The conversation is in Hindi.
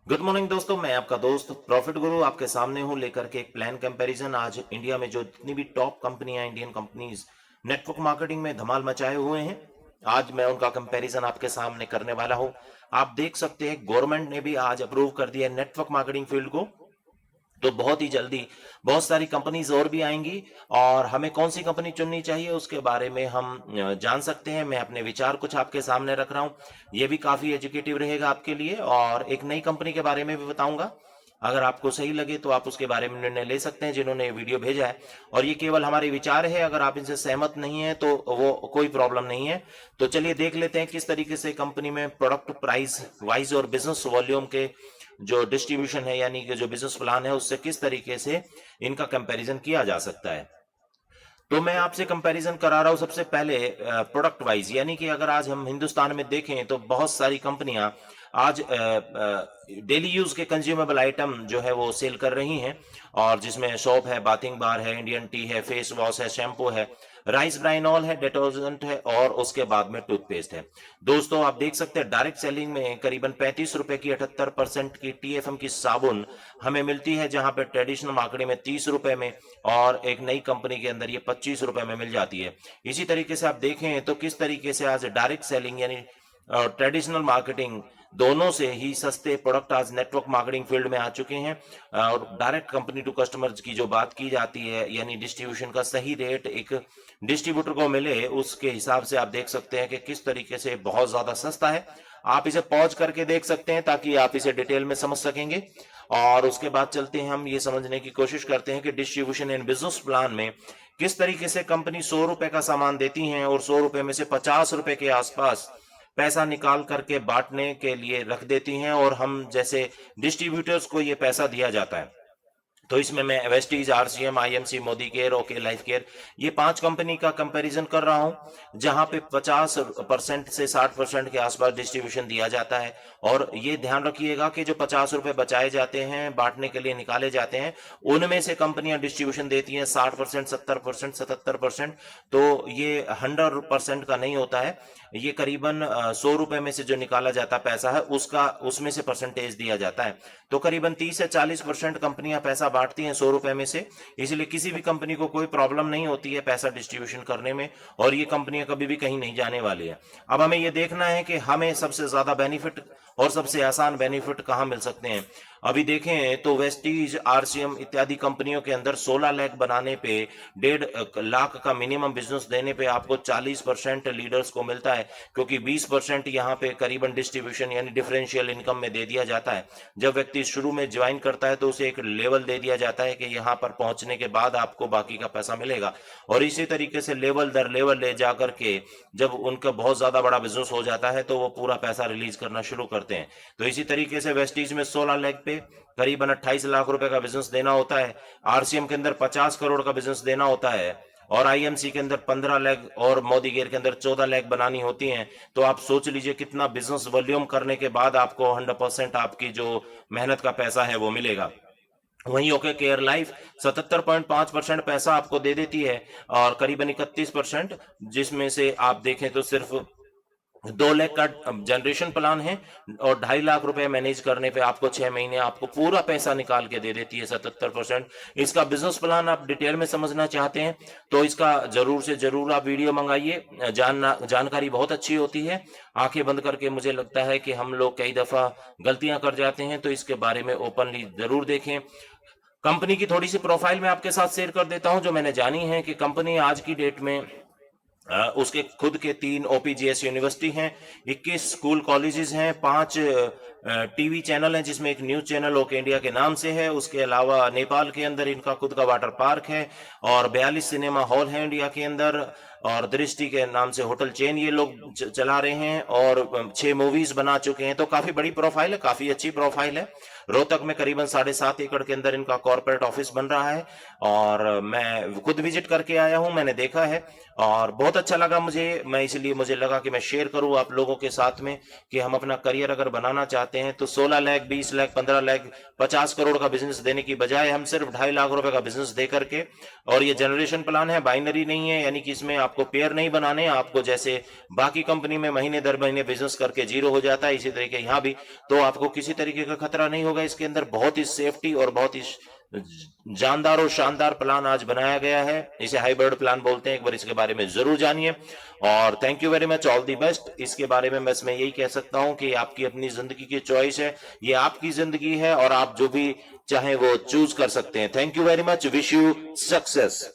गुड मॉर्निंग दोस्तों, मैं आपका दोस्त प्रॉफिट गुरु आपके सामने हूं लेकर के एक प्लान कंपैरिजन। आज इंडिया में जो जितनी भी टॉप कंपनियां, इंडियन कंपनीज नेटवर्क मार्केटिंग में धमाल मचाए हुए हैं, आज मैं उनका कंपैरिजन आपके सामने करने वाला हूं। आप देख सकते हैं गवर्नमेंट ने भी आज अप्रूव कर दिया है नेटवर्क मार्केटिंग फील्ड को। तो बहुत ही जल्दी बहुत सारी कंपनीज और भी आएंगी और हमें कौन सी कंपनी चुननी चाहिए उसके बारे में हम जान सकते हैं। मैं अपने विचार कुछ आपके सामने रख रहा हूं, ये भी काफी एजुकेटिव रहेगा आपके लिए, और एक नई कंपनी के बारे में भी बताऊंगा। अगर आपको सही लगे तो आप उसके बारे में निर्णय ले सकते हैं जिन्होंने ये वीडियो भेजा है। और ये केवल हमारे विचार है, अगर आप इनसे सहमत नहीं है तो वो कोई प्रॉब्लम नहीं है। तो चलिए देख लेते हैं किस तरीके से कंपनी में प्रोडक्ट प्राइस वाइज और बिजनेस वॉल्यूम के जो डिस्ट्रीब्यूशन है, यानी कि जो बिजनेस प्लान है, उससे किस तरीके से इनका कंपैरिजन किया जा सकता है। तो मैं आपसे कंपैरिजन करा रहा हूं सबसे पहले प्रोडक्ट वाइज, यानी कि अगर आज हम हिंदुस्तान में देखें तो बहुत सारी कंपनियां आज डेली यूज के कंज्यूमेबल आइटम जो है वो सेल कर रही हैं, और जिसमें सोप है, बाथिंग बार है, इंडियन टी है, फेस वॉश है, शैम्पू है, राइस ब्राइन ऑयल है, डिटर्जेंट है, और उसके बाद में टूथपेस्ट है। दोस्तों आप देख सकते हैं डायरेक्ट सेलिंग में करीबन 35 रुपए की 78% की टीएफएम की साबुन हमें मिलती है, जहां पे ट्रेडिशनल मार्केट में 30 रुपए में, और एक नई कंपनी के अंदर ये 25 रुपए में मिल जाती है। इसी तरीके से आप देखें तो किस तरीके से आज डायरेक्ट सेलिंग यानी ट्रेडिशनल मार्केटिंग दोनों से ही सस्ते प्रोडक्ट आज नेटवर्क मार्केटिंग फील्ड में आ चुके हैं। और डायरेक्ट कंपनी टू कस्टमर्स की जो बात की जाती है, यानी डिस्ट्रीब्यूशन का सही रेट एक डिस्ट्रीब्यूटर को मिले, उसके हिसाब से आप देख सकते हैं कि किस तरीके से बहुत ज्यादा सस्ता है। आप इसे पॉज करके देख सकते हैं ताकि आप इसे डिटेल में समझ सकेंगे। और उसके बाद चलते हैं, हम ये समझने की कोशिश करते हैं कि डिस्ट्रीब्यूशन एंड बिजनेस प्लान में किस तरीके से कंपनी 100 रुपए का सामान देती है और 100 रुपए में से 50 रुपए के आसपास पैसा निकाल करके बांटने के लिए रख देती हैं, और हम जैसे डिस्ट्रीब्यूटर्स को ये पैसा दिया जाता है। तो इसमें मैं Vestige, RCM, IMC, Modi care, okay life care, ये 5 कंपनी का कंपैरिजन कर रहा हूं, जहां पे 50% से 60% के आसपास डिस्ट्रीब्यूशन दिया जाता है। और ये ध्यान रखिएगा कि जो 50 रुपए बचाए जाते हैं, बांटने के लिए निकाले जाते हैं, उनमें से कंपनियां डिस्ट्रीब्यूशन देती हैं 60%, 70%, 77%। तो ये 100% का नहीं होता है, ये करीबन 100 रुपए में से जो निकाला जाता पैसा है उसका, उसमें से परसेंटेज दिया जाता है। तो करीबन 30 से 40% कंपनियां पैसा बांटती हैं 100 रुपए में से। इसलिए किसी भी कंपनी को कोई प्रॉब्लम नहीं होती है पैसा डिस्ट्रीब्यूशन करने में, और ये कंपनियां कभी भी कहीं नहीं जाने वाली है। अब हमें ये देखना है कि हमें सबसे ज्यादा बेनिफिट और सबसे आसान बेनिफिट कहां मिल सकते हैं। अभी देखें तो वेस्टीज, आरसीएम इत्यादि कंपनियों के अंदर 16 लाख बनाने पे, 1.5 लाख का मिनिमम बिजनेस देने पे आपको 40% लीडर्स को मिलता है, क्योंकि 20% यहाँ पे करीबन डिस्ट्रीब्यूशन यानी डिफरेंशियल इनकम में दे दिया जाता है। जब व्यक्ति शुरू में ज्वाइन करता है तो उसे एक लेवल दे दिया जाता है कि यहाँ पर पहुंचने के बाद आपको बाकी का पैसा मिलेगा, और इसी तरीके से लेवल दर लेवल ले जाकर के जब उनका बहुत ज्यादा बड़ा बिजनेस हो जाता है तो वो पूरा पैसा रिलीज करना शुरू करते हैं। तो इसी तरीके से वेस्टीज में 16 लाख पे करीबन 28 लाख रुपए का बिजनेस देना होता है, आरसीएम के अंदर 50 करोड़ का बिजनेस देना होता है, और आईएमसी के अंदर 15 लाख और मोदी केयर के अंदर 14 लाख बनानी होती हैं। तो आप सोच लीजिए कितना बिजनेस वॉल्यूम करने के बाद आपको 100% आपकी जो मेहनत का पैसा है वो मिलेगा। वहीं ओके केयर लाइफ 77.5% पैसा आपको दे देती है, और करीबन 31%, जिसमें से आप देखें तो सिर्फ 2 लाख का जनरेशन प्लान है, और 2.5 लाख रुपए मैनेज करने पे आपको 6 महीने आपको पूरा पैसा निकाल के दे देती है 77%। इसका बिजनेस प्लान आप डिटेल में समझना चाहते हैं तो इसका जरूर से जरूर आप वीडियो मंगाइए। जानकारी बहुत अच्छी होती है। आंखें बंद करके मुझे लगता है कि हम लोग कई दफा गलतियां कर जाते हैं, तो इसके बारे में ओपनली जरूर देखें। कंपनी की थोड़ी सी प्रोफाइल मैं आपके साथ शेयर कर देता हूं जो मैंने जानी है, कि कंपनी आज की डेट में उसके खुद के 3 ओपीजीएस यूनिवर्सिटी हैं, 21 स्कूल कॉलेजेस हैं, 5 टीवी चैनल हैं, जिसमें एक न्यूज चैनल ओके इंडिया के नाम से है। उसके अलावा नेपाल के अंदर इनका खुद का वाटर पार्क है, और 42 सिनेमा हॉल है इंडिया के अंदर, और दृष्टि के नाम से होटल चेन ये लोग चला रहे हैं, और 6 मूवीज बना चुके हैं। तो काफी बड़ी प्रोफाइल है, काफी अच्छी प्रोफाइल है। रोहतक में करीबन 7.5 एकड़ के अंदर इनका कॉर्पोरेट ऑफिस बन रहा है, और मैं खुद विजिट करके आया हूं, मैंने देखा है और बहुत अच्छा लगा मुझे। मैं इसलिए मुझे लगा कि मैं शेयर करूं आप लोगों के साथ में, कि हम अपना करियर अगर बनाना चाहते चाहते हैं तो 16 लाख, 20 लाख, 15 लाख, 50 करोड़ का बिजनेस देने की बजाय हम सिर्फ 2.5 लाख रुपए का बिजनेस दे करके, और ये जनरेशन प्लान है, बाइनरी नहीं है, यानी कि इसमें आपको पेयर नहीं बनाने, आपको जैसे बाकी कंपनी में महीने दर महीने बिजनेस करके जीरो हो जाता है, इसी तरीके यहां भी, तो आपको किसी तरीके का खतरा नहीं होगा। इसके अंदर बहुत ही सेफ्टी और बहुत ही जानदार और शानदार प्लान आज बनाया गया है। इसे हाइब्रिड प्लान बोलते हैं। एक बार इसके बारे में जरूर जानिए, और thank you very much, all the best. इसके बारे में बस मैं यही कह सकता हूं कि आपकी अपनी जिंदगी की चॉइस है, ये आपकी जिंदगी है, और आप जो भी चाहें वो चूज कर सकते हैं। Thank you very much, wish you success.